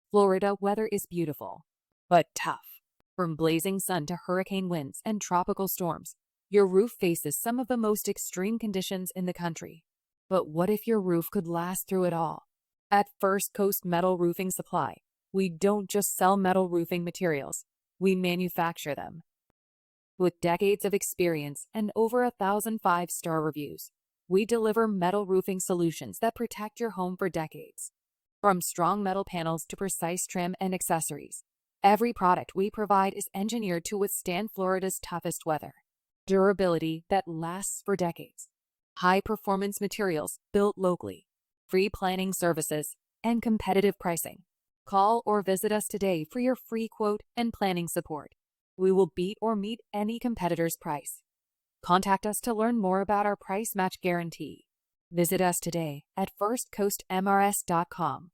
Florida weather is beautiful, but tough. From blazing sun to hurricane winds and tropical storms, your roof faces some of the most extreme conditions in the country. But what if your roof could last through it all? At First Coast Metal Roofing Supply, we don't just sell metal roofing materials, we manufacture them. With decades of experience and over 1,000 five-star reviews, we deliver metal roofing solutions that protect your home for decades. From strong metal panels to precise trim and accessories, every product we provide is engineered to withstand Florida's toughest weather. Durability that lasts for decades. High-performance materials built locally. Free planning services and competitive pricing. Call or visit us today for your free quote and planning support. We will beat or meet any competitor's price. Contact us to learn more about our price match guarantee. Visit us today at firstcoastmrs.com.